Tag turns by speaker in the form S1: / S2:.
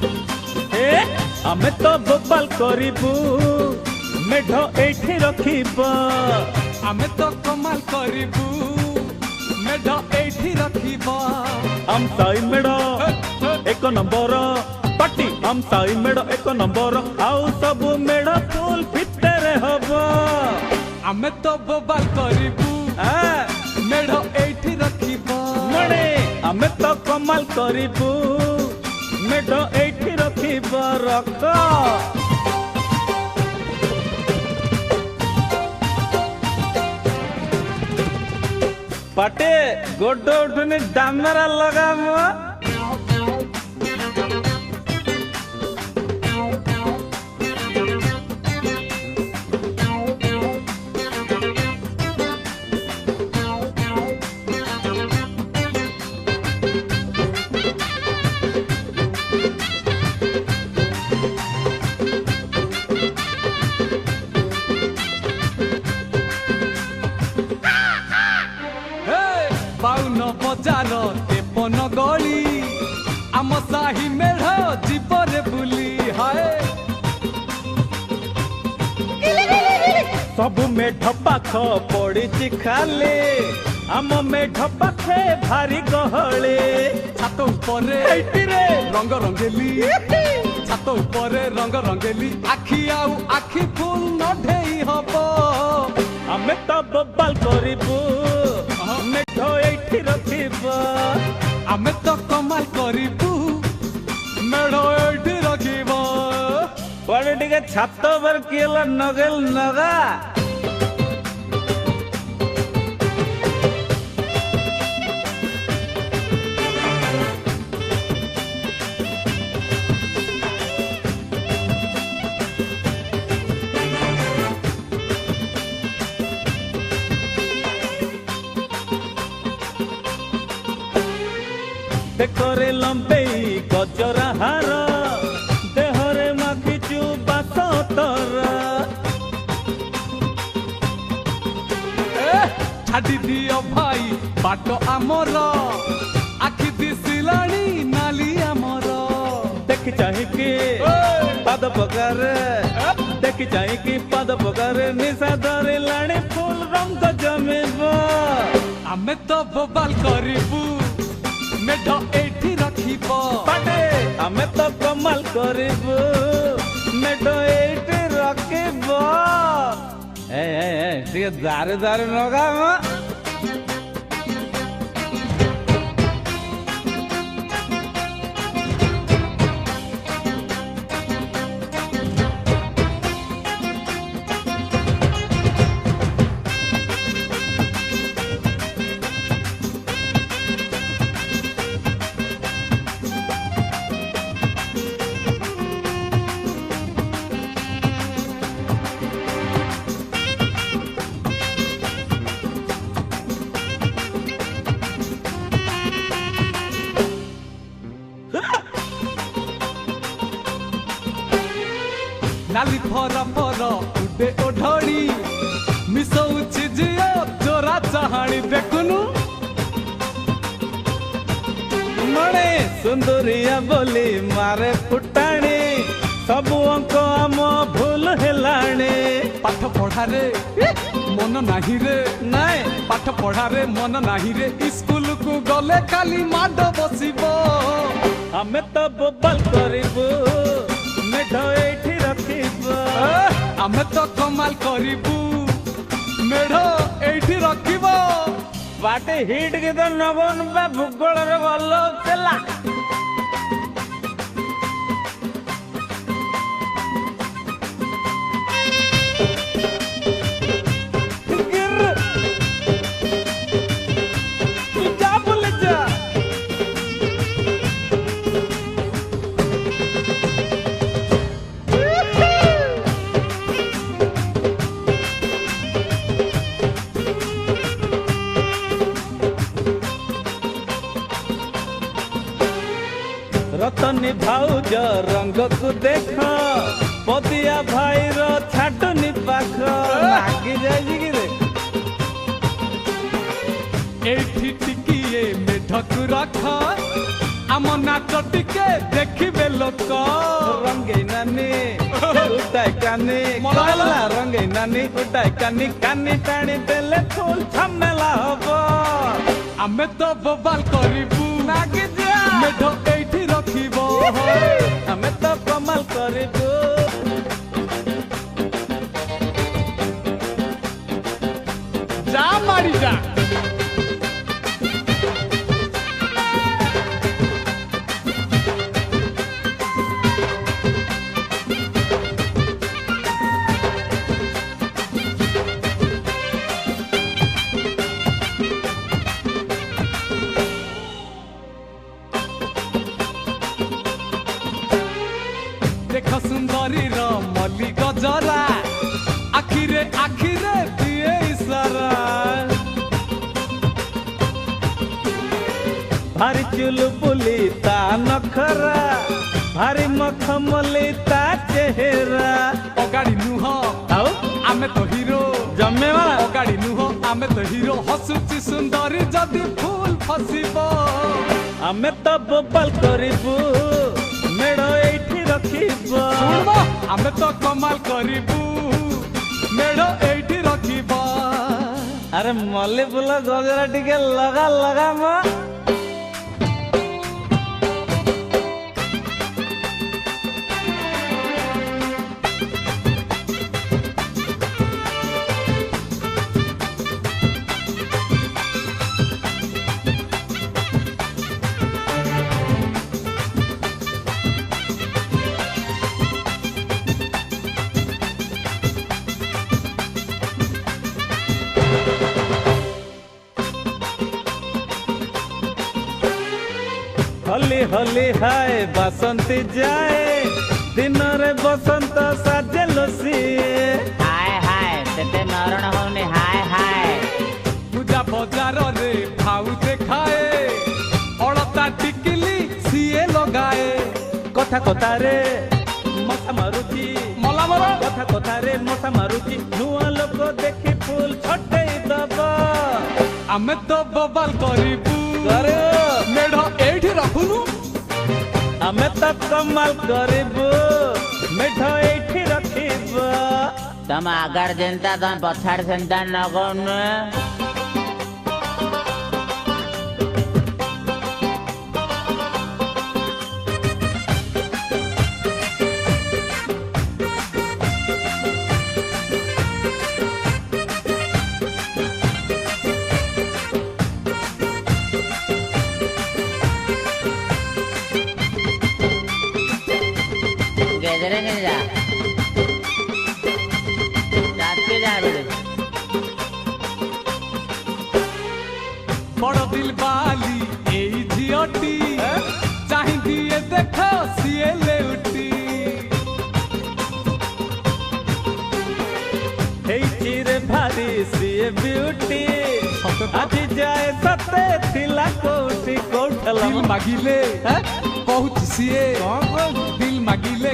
S1: ए आमे तो बोपाल करिबू मेढ एठी रखिबा
S2: आमे तो कमाल करिबू मेढ एठी रखिबा
S1: हम साई मेढ एक नंबर पार्टी हम साई मेढ एक नंबर आउ सब मेढ फुल भितरे हबो
S2: आमे तो बोबाल करिबू मेढ एठी रखिबा
S1: मणे आमे तो कमाल करिबू मेढ एठी रखिबा रख पाटे गोड उठुनी डामरा लगामो
S2: बाउन बजार तेपन गली आम साही मेढ़ जीवरे बुली हाय
S1: सब मेढ पाख पड़ी खाले आम मेढ पाखे भारी गहले
S2: छात उपरे
S1: रे
S2: रंग रंगेली छात उपरे रंग रंगेली आखि आउ आखि फुल नढेई हबो
S1: आमे तो बोबाल करिबू मेढ एठी रखिबा
S2: आमे तो कमाल करिबू मेढ़ एठी रखिबा
S1: पड़े टिके छात पर केला नगेल नगा देखरे लंबेई गजरा हार देहरे माखिचु बास तोरा
S2: छाड़ी दियो भाई बाट आमर आखि दिसिलाणी नाली आमर
S1: देखि चाहिकी पाद पकारे देखि चाहिकी पाद पकारे निशा धरिलाणी फुल रंग जमेबा
S2: आमे तो बोबाल करिबू मेढ एठी रखिबो
S1: पाटे आमे तो कमाल करिबू मेढ एठी रखिबो ए टिके दारे दारे नगामा
S2: नाली फरा फर उडे ओढड़ी मिसौछि जियो चोरा चाहाणी देखुनु
S1: मणे सुंदरिया बोली मारे फुटाणी सब अंक आम भूल हेलाणी
S2: पाठ पढ़ारे मन नाही रे
S1: नाय
S2: पाठ पढ़ारे मन नाही रे स्कूल को गले काली माड बसिबो
S1: हमें तो बोबाल करिबू मेढ एठी रखिबा
S2: आमे तो कमाल करिबू मेढ़ एठी रखिबो
S1: बाटे हिट के तो नबन बा भूगोल रे भलो चला जा बोले जा रतनी भाउज रंग को देख पदिया भाई रो छाटनी पाख लागी जाई कि रे
S2: एठी टिकिए मेढक रख आम नाच टिके देखिबे लो ଲୋକ
S1: ରଙ୍ଗେଇ ନାନୀ ଉଡାଇ କାନି
S2: ମଲା ହେଲା।
S1: କଲା ରଙ୍ଗେଇ ନାନୀ ଉଡାଇ କାନି କାନି ଟାଣି ଦେଲେ ଫୁଲ ଝାମେଲା ହବ
S2: ଆମେ ତ ବୋବାଲ କରିବୁ
S1: ନାଗିଯା
S2: ମେଢ ଏଇଠି ରଖିବ
S1: ଆମେ ତ କମାଲ କରିବୁ
S2: ଯା ମାରି ଯା ଦେଖ ସୁନ୍ଦରୀର ମଲ୍ଲି ଗଜରା ଆଖିରେ ଆଖିରେ ଦିଏ ଇସାରା
S1: ଭାରି ଚୁଲ ବୁଲି ତା ନଖରା ଭାରି ମଖମଲି ତା ଚେହେରା
S2: ଅଗାଡି ନୁହଁ
S1: ଆଉ
S2: ଆମେ ତ ହିରୋ
S1: ଜମେବାଳା
S2: ଅଗାଡି ନୁହଁ ଆମେ ତ ହିରୋ ହସୁଛି ସୁନ୍ଦରୀ ଯଦି ଫୁଲ ଫସିବ
S1: ଆମେ ତ ବୋବାଲ କରିବୁ ମେଢ ଏଇଠି ରଖିବ
S2: ଶୁଣବ ଆମେ ତ କମାଲ କରିବୁ ମେଢ ଏଇଠି ରଖିବା
S1: ଆରେ ମଲ୍ଲି ଫୁଲ ଗଜରା ଟିକେ ଲଗା ଲଗା ମ होली होली हाय बसंती जाए दिन रे बसंत साजे लसिए
S3: हाय हाय तेते मरण होने हाय हाय
S2: ପୂଜା ବଜାରରେ ଭାଉ ଦେଖାଏ ଅଳତା ଟିକିଲି ସିଏ ଲଗାଏ
S1: କଥା କଥା रे मशा मारुची
S2: ମଲା ମର
S1: କଥା କଥା रे मशा मारुची नुआ लोक देखी फूल छटेई दबा
S2: ଆମେ ତ ବୋବାଲ କରିବୁ
S1: करे
S2: ମେଢ ଏଇଠି ରଖୁନୁ
S1: ଆମେ ତ କମାଲ କରିବୁ ମେଢ ଏଇଠି ରଖିବ
S3: तम आगर जनता तम पछाड़ जनता नगौन गेजरे के जा रात के जा बेटे
S2: ବଡ ଦିଲ ବାଲି ଏଇ ଝିଅଟି ଚାହିଁବି ଏ ଦେଖ ସିଏ ଲେଉଟି
S1: ହେଇଛି ରେ ଭାରି ସିଏ ବିଉଟି ଆଜି ଯାଏ ସତେ ଥିଲା କୋଉଠି କୋଉଠଲା
S2: ଦିଲ ମାଗିଲେ କହୁଛି ସିଏ
S1: କଣ କହୁଛୁ
S2: ଦିଲ ମାଗିଲେ